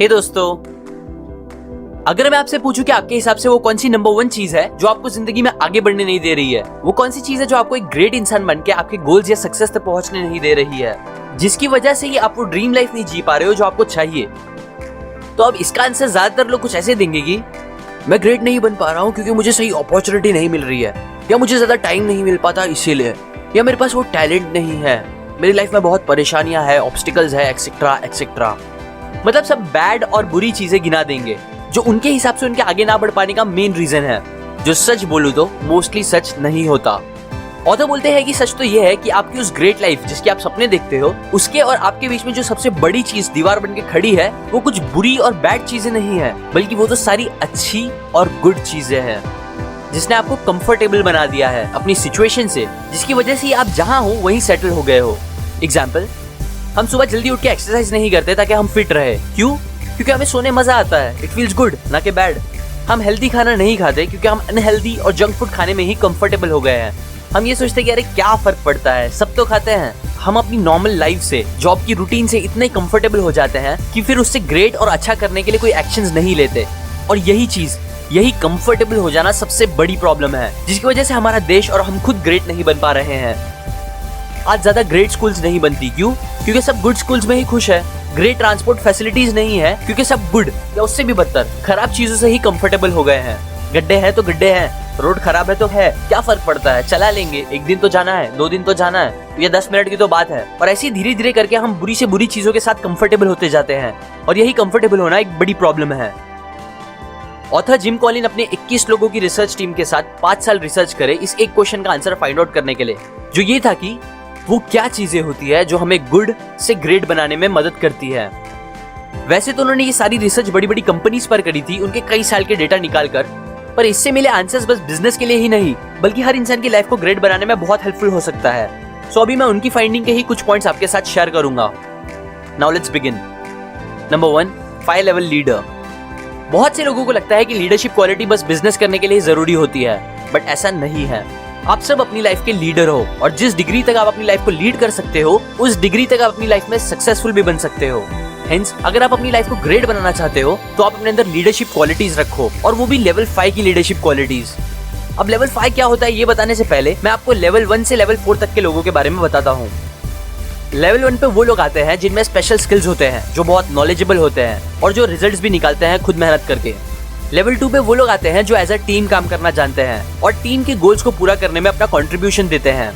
हे दोस्तों, अगर मैं आपसे पूछूं कि आपके हिसाब से वो कौन सी नंबर 1 चीज है जो आपको जिंदगी में आगे बढ़ने नहीं दे रही है, वो कौन सी चीज है जो आपको एक ग्रेट इंसान बन के आपके गोल्स या सक्सेस तक पहुंचने नहीं दे रही है, जिसकी वजह से ही आप वो ड्रीम लाइफ नहीं जी पा रहे हो जो आपको चाहिए, तो अब इसका आंसर ज्यादातर लोग कुछ ऐसे देंगे कि मैं ग्रेट नहीं बन पा रहा हूँ क्योंकि मुझे सही अपॉर्चुनिटी नहीं मिल रही है, या मुझे ज्यादा टाइम नहीं मिल पाता इसीलिए, या मेरे पास वो टैलेंट नहीं है, मेरी लाइफ में बहुत परेशानियां है, ऑब्स्टिकल्स है, एक्सेट्रा एक्सेट्रा। मतलब सब बैड और बुरी चीजें गिना देंगे जो उनके हिसाब से उनके आगे ना बढ़ पाने का मेन रीजन है, जो सच बोलूं तो मोस्टली सच नहीं होता। ऑथर बोलते हैं कि सच तो ये है कि आपकी उस ग्रेट लाइफ जिसके आप सपने देखते हो, उसके और आपके बीच में जो सबसे बड़ी चीज दीवार बन के खड़ी है, वो कुछ बुरी और बैड चीजें नहीं है, बल्कि वो तो सारी अच्छी और गुड चीजें हैं, जिसने आपको कंफर्टेबल बना दिया है अपनी सिचुएशन से, जिसकी वजह से आप जहां हो वहीं सेटल हो गए हो। एग्जाम्पल, हम सुबह जल्दी उठ के एक्सरसाइज नहीं करते ताकि हम फिट रहे। क्यों? क्योंकि हमें सोने मजा आता है, इट फील्स गुड, ना कि बैड। हम हेल्दी खाना नहीं खाते क्योंकि हम अनहेल्दी और जंक फूड खाने में ही कंफर्टेबल हो गए हैं। हम ये सोचते हैं कि अरे क्या फर्क पड़ता है, सब तो खाते हैं। हम अपनी नॉर्मल लाइफ से, जॉब की रूटीन से इतने कंफर्टेबल हो जाते हैं कि फिर उससे ग्रेट और अच्छा करने के लिए कोई एक्शंस नहीं लेते। और यही कंफर्टेबल हो जाना सबसे बड़ी प्रॉब्लम है, जिसकी वजह से हमारा देश और हम खुद ग्रेट नहीं बन पा रहे हैं। आज ज्यादा ग्रेट स्कूल्स नहीं बनती, क्यों? क्योंकि सब गुड स्कूल्स में ही खुश है। ग्रेट ट्रांसपोर्ट फैसिलिटीज नहीं है क्योंकि सब गुड या उससे भी बदतर खराब चीजों से ही कंफर्टेबल हो गए हैं। गड्ढे हैं तो गड्ढे हैं, रोड खराब है तो है, क्या फर्क पड़ता है, चला लेंगे, एक दिन तो जाना है, 2 दिन तो जाना है, ये 10 मिनट की तो बात है। और ऐसे धीरे धीरे करके हम बुरी से बुरी चीजों के साथ कंफर्टेबल होते जाते हैं, और यही कंफर्टेबल होना एक बड़ी प्रॉब्लम है। ऑथर जिम कॉलिन अपने 21 लोगों की रिसर्च टीम के साथ 5 साल रिसर्च करे इस एक क्वेश्चन का आंसर फाइंड आउट करने के लिए, जो ये था कि वो क्या चीजें होती है जो हमें गुड से ग्रेट बनाने में मदद करती है। वैसे तो उन्होंने ये सारी रिसर्च बड़ी बड़ी कंपनीज पर करी थी, उनके कई साल के डेटा निकालकर, पर इससे मिले आंसर्स बस बिजनेस के लिए ही नहीं बल्कि हर इंसान की लाइफ को ग्रेट बनाने में बहुत हेल्पफुल हो सकता है। सो अभी मैं उनकी फाइंडिंग के ही कुछ पॉइंट्स आपके साथ शेयर करूंगा। Now let's begin. Number 1, 5 level leader. बहुत से लोगों को लगता है कि लीडरशिप क्वालिटी बस बिजनेस करने के लिए जरूरी होती है, बट ऐसा नहीं है। आप सब अपनी लाइफ के लीडर हो, और जिस डिग्री तक आप अपनी लाइफ को लीड कर सकते हो, उस डिग्री तक आप अपनी लाइफ में सक्सेसफुल भी बन सकते हो। हेंस, अगर आप अपनी लाइफ को ग्रेट बनाना चाहते हो तो आप अपने अंदर लीडरशिप क्वालिटीज रखो, और वो भी लेवल 5 की लीडरशिप क्वालिटीज। अब लेवल 5 क्या होता है ये बताने से पहले मैं आपको लेवल 1 से लेवल 4 तक के लोगों के बारे में बताता हूँ। लेवल 1 पे वो लोग आते हैं जिनमें स्पेशल स्किल्स होते हैं, जो बहुत नॉलेजेबल होते हैं और जो रिजल्ट्स भी निकालते हैं खुद मेहनत करके। लेवल 2 पे वो लोग आते हैं जो एज अ टीम काम करना जानते हैं और टीम के गोल्स को पूरा करने में अपना कंट्रीब्यूशन देते हैं।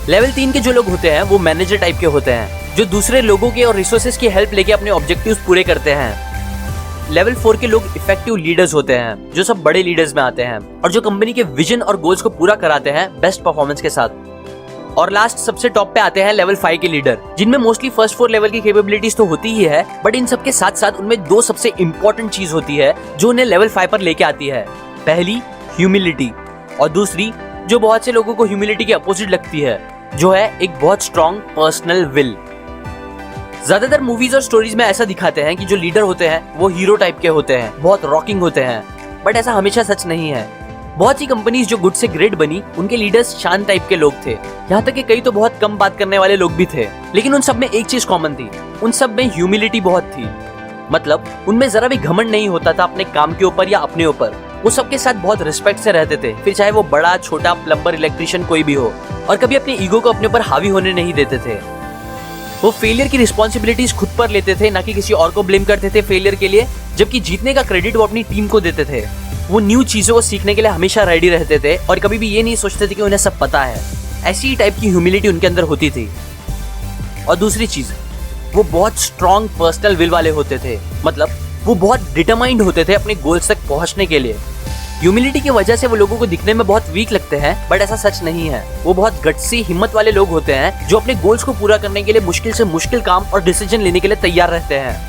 लेवल 3 के जो लोग होते हैं वो मैनेजर टाइप के होते हैं, जो दूसरे लोगों के और रिसोर्सेज की हेल्प लेके अपने ऑब्जेक्टिव्स पूरे करते हैं। लेवल 4 के लोग इफेक्टिव लीडर्स होते हैं, जो सब बड़े लीडर्स में आते हैं और जो कंपनी के विजन और गोल्स को पूरा कराते हैं बेस्ट परफॉर्मेंस के साथ। और लास्ट सबसे टॉप पे आते हैं लेवल 5 के लीडर, जिनमें मोस्टली फर्स्ट 4 लेवल की कैपेबिलिटीज तो होती ही है, बट इन सबके साथ साथ उनमें 2 सबसे इंपॉर्टेंट चीज होती है जो उन्हें लेवल 5 पर लेके आती है। पहली ह्यूमिलिटी, और दूसरी जो बहुत से लोगों को ह्यूमिलिटी के अपोजिट लगती है, जो है एक बहुत स्ट्रॉन्ग पर्सनल विल। ज्यादातर मूवीज और स्टोरीज में ऐसा दिखाते हैं कि जो लीडर होते हैं वो हीरो टाइप के होते हैं, बहुत रॉकिंग होते हैं, बट ऐसा हमेशा सच नहीं है। बहुत सी कंपनीज जो गुड से ग्रेट बनी, उनके लीडर्स शांत टाइप के लोग थे, यहाँ तक कि कई तो बहुत कम बात करने वाले लोग भी थे, लेकिन उन सब में एक चीज कॉमन थी, उन सब में ह्यूमिलिटी बहुत थी। मतलब उनमें जरा भी घमंड नहीं होता था अपने काम के ऊपर या अपने ऊपर। वो सबके साथ बहुत रिस्पेक्ट से रहते थे, फिर चाहे वो बड़ा छोटा प्लम्बर इलेक्ट्रिशियन कोई भी हो, और कभी अपने ईगो को अपने ऊपर हावी होने नहीं देते थे। वो फेलियर की रिस्पॉन्सिबिलिटीज खुद पर लेते थे, ना कि किसी और को ब्लेम करते थे फेलियर के लिए, जबकि जीतने का क्रेडिट वो अपनी टीम को देते थे। वो न्यू चीजों को सीखने के लिए हमेशा रेडी रहते थे और कभी भी ये नहीं सोचते थे कि उन्हें सब पता है। ऐसी टाइप की ह्यूमिलिटी उनके अंदर होती थी। और दूसरी चीज, वो बहुत स्ट्रॉन्ग पर्सनल विल वाले होते थे, मतलब वो बहुत डिटरमाइंड होते थे अपने गोल्स तक पहुंचने के लिए। ह्यूमिलिटी की वजह से वो लोगों को दिखने में बहुत वीक लगते हैं, बट ऐसा सच नहीं है। वो बहुत गट्सी हिम्मत वाले लोग होते हैं जो अपने गोल्स को पूरा करने के लिए मुश्किल से मुश्किल काम और डिसीजन लेने के लिए तैयार रहते हैं।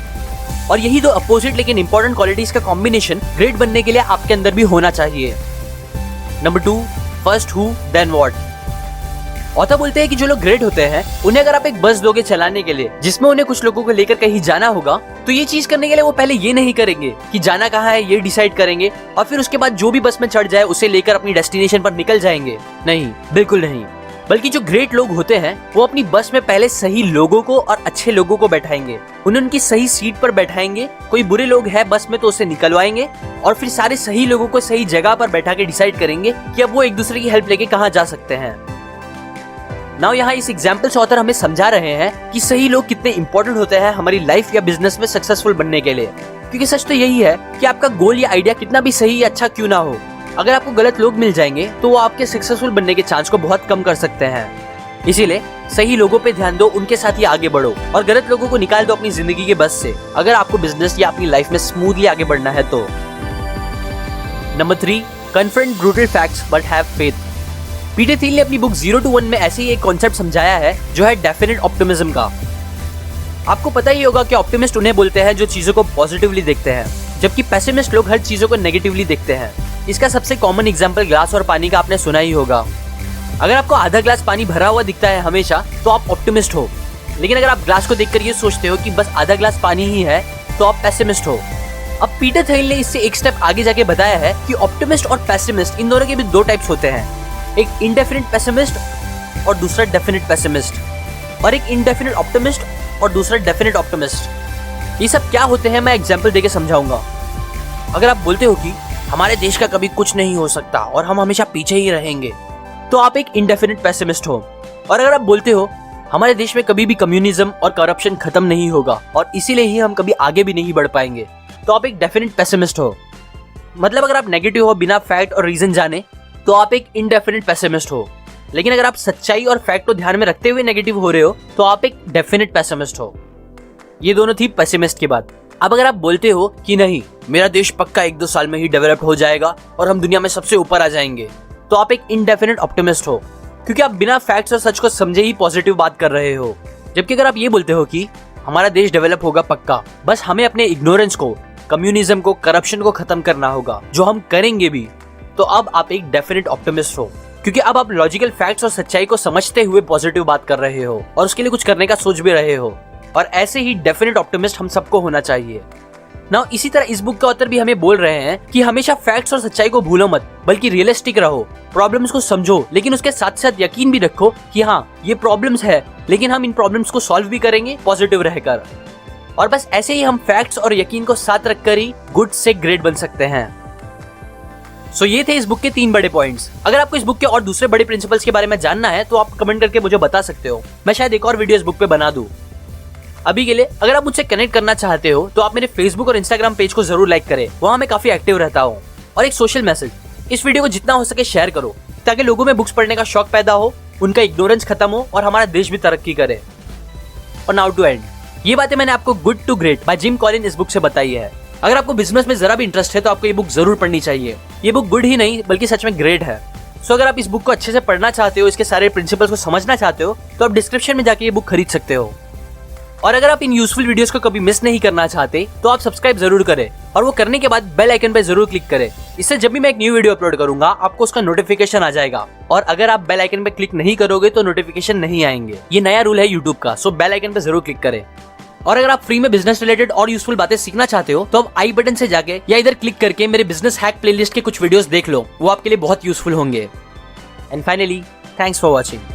और यही 2 अपोजिट लेकिन इंपॉर्टेंट क्वालिटीज का कॉम्बिनेशन ग्रेट बनने के लिए आपके अंदर भी होना चाहिए। Number 2, first who then what. Author बोलते हैं कि जो लोग ग्रेट होते हैं, उन्हें अगर आप एक बस दोगे चलाने के लिए जिसमें उन्हें कुछ लोगों को लेकर कहीं जाना होगा, तो ये चीज करने के लिए वो पहले ये नहीं करेंगे कि जाना कहाँ है ये डिसाइड करेंगे और फिर उसके बाद जो भी बस में चढ़ जाए उसे लेकर अपनी डेस्टिनेशन पर निकल जाएंगे। नहीं, बिल्कुल नहीं। बल्कि जो ग्रेट लोग होते हैं वो अपनी बस में पहले सही लोगों को और अच्छे लोगों को बैठाएंगे, उन्हें उनकी सही सीट पर बैठाएंगे। कोई बुरे लोग हैं बस में तो उसे निकलवाएंगे और फिर सारे सही लोगों को सही जगह पर बैठा के डिसाइड करेंगे कि अब वो एक दूसरे की हेल्प लेके कहाँ जा सकते हैं। नाउ यहाँ इस एग्जाम्पल से ऑथर हमें समझा रहे हैं कि सही लोग कितने इंपॉर्टेंट होते हैं हमारी लाइफ या बिजनेस में सक्सेसफुल बनने के लिए। क्योंकि सच तो यही है कि आपका गोल या आइडिया कितना भी सही या अच्छा क्यों ना हो, अगर आपको गलत लोग मिल जाएंगे तो वो आपके सक्सेसफुल बनने के चांस को बहुत कम कर सकते हैं। इसीलिए सही लोगों पे ध्यान दो, उनके साथ ही आगे बढ़ो और गलत लोगों को निकाल दो अपनी जिंदगी के बस से, अगर आपको बिजनेस या अपनी लाइफ में स्मूथली आगे बढ़ना है तो। Number 3, confront brutal facts but have faith. Peter थियल ने अपनी बुक 0 to 1 में ऐसे ही एक कॉन्सेप्ट समझाया है जो है डेफिनेट ऑप्टिमिज्म का। आपको पता ही होगा कि ऑप्टिमिस्ट उन्हें बोलते हैं जो चीजों को पॉजिटिवली देखते हैं, जबकि पेसिमिस्ट लोग हर चीजों को नेगेटिवली देखते हैं। इसका सबसे कॉमन एग्जांपल ग्लास और पानी का आपने सुना ही होगा। अगर आपको आधा ग्लास पानी भरा हुआ दिखता है हमेशा तो आप ऑप्टिमिस्ट हो, लेकिन अगर आप ग्लास को देखकर ये सोचते हो कि बस आधा ग्लास पानी ही है तो आप पेसिमिस्ट हो। अब पीटर थियल ने इससे एक स्टेप आगे जाके बताया है कि ऑप्टिमिस्ट और पेसिमिस्ट इन दोनों के भी 2 टाइप्स होते हैं, एक इंडेफिनिट पेसिमिस्ट और दूसरा डेफिनिट पेसिमिस्ट, और एक इंडेफिनिट ऑप्टिमिस्ट और दूसरा डेफिनिट ऑप्टिमिस्ट। ये सब क्या होते हैं मैं एग्जांपल देके समझाऊंगा। अगर आप बोलते हो कि हमारे देश का कभी कुछ नहीं हो सकता और हम हमेशा पीछे ही रहेंगे, तो आप एक इंडेफिनिट पेसिमिस्ट हो। और अगर आप बोलते हो हमारे देश में कभी भी कम्युनिज्म और करप्शन खत्म नहीं होगा और इसीलिए ही हम कभी आगे भी नहीं बढ़ पाएंगे, तो आप एक डेफिनिट पेसिमिस्ट हो। मतलब अगर आप नेगेटिव हो बिना फैक्ट और रीजन जाने तो आप एक इंडेफिनिट पेसिमिस्ट हो, लेकिन अगर आप सच्चाई और फैक्ट को ध्यान में रखते हुए नेगेटिव हो रहे हो तो आप एक डेफिनिट पेसिमिस्ट हो। ये दोनों थी पेसिमिस्ट की बात। अब अगर आप बोलते हो कि नहीं मेरा देश पक्का 1-2 साल में ही डेवलप हो जाएगा और हम दुनिया में सबसे ऊपर आ जाएंगे, तो आप एक इंडेफिनिट ऑप्टिमिस्ट हो, क्योंकि आप बिना फैक्ट्स और सच को समझे ही पॉजिटिव बात कर रहे हो। जबकि अगर आप ये बोलते हो कि हमारा देश डेवलप होगा पक्का, बस हमें अपने इग्नोरेंस को, कम्युनिज्म को, करप्शन को खत्म करना होगा, जो हम करेंगे भी, तो अब आप एक डेफिनेट ऑप्टिमिस्ट हो, क्योंकि अब आप लॉजिकल फैक्ट्स और सच्चाई को समझते हुए पॉजिटिव बात कर रहे हो और उसके लिए कुछ करने का सोच भी रहे हो। और ऐसे ही डेफिनेट ऑप्टिमिस्ट हम सबको होना चाहिए। नाउ इसी तरह इस बुक के ऑथर भी हमें बोल रहे हैं कि हमेशा फैक्ट्स और सच्चाई को भूलो मत, बल्कि रियलिस्टिक रहो, प्रॉब्लम्स को समझो, लेकिन उसके साथ साथ यकीन भी रखो कि हाँ ये प्रॉब्लम्स है, लेकिन हम इन प्रॉब्लम्स को सॉल्व भी करेंगे पॉजिटिव रहकर। और बस ऐसे ही हम फैक्ट्स और यकीन को साथ रखकर ही गुड से ग्रेट बन सकते हैं। सो ये थे इस बुक के 3 बड़े पॉइंट्स। अगर आपको इस बुक के और दूसरे बड़े प्रिंसिपल्स के बारे में जानना है तो आप कमेंट करके मुझे बता सकते हो, मैं शायद एक और वीडियो इस बुक पे बना दूं। अभी के लिए अगर आप मुझसे कनेक्ट करना चाहते हो तो आप मेरे फेसबुक और इंस्टाग्राम पेज को जरूर लाइक करें, वहां मैं काफी एक्टिव रहता हूँ। और एक सोशल मैसेज, इस वीडियो को जितना हो सके शेयर करो ताकि लोगों में बुक्स पढ़ने का शौक पैदा हो, उनका इग्नोरेंस खत्म हो और हमारा देश भी तरक्की करे। और नाउ टू एंड, ये बातें मैंने आपको good to great by Jim Collin इस बुक से बताई है। अगर आपको बिजनेस में जरा भी इंटरेस्ट है तो आपको ये बुक जरूर पढ़नी चाहिए। ये बुक गुड ही नहीं बल्कि सच में ग्रेट है। सो अगर आप इस बुक को अच्छे से पढ़ना चाहते हो, इसके सारे प्रिंसिपल्स को समझना चाहते हो, तो आप डिस्क्रिप्शन में जाके ये बुक खरीद सकते हो। और अगर आप इन यूजफुल वीडियोस को कभी मिस नहीं करना चाहते तो आप सब्सक्राइब जरूर करें और वो करने के बाद बेल आइकन पे जरूर क्लिक करें। इससे जब भी मैं एक न्यू वीडियो अपलोड करूंगा आपको उसका नोटिफिकेशन आ जाएगा। और अगर आप बेल आइकन पे क्लिक नहीं करोगे तो नोटिफिकेशन नहीं आएंगे। ये नया रूल है यूट्यूब का, सो बेल आइकन पे जरूर क्लिक करें। और अगर आप फ्री में बिजनेस रिलेटेड और यूजफुल बातें सीखना चाहते हो तो आप आई बटन से जाके या इधर क्लिक करके मेरे बिजनेस हैक प्लेलिस्ट के कुछ वीडियोस देख लो, वो आपके लिए बहुत यूजफुल होंगे। And finally, thanks for watching.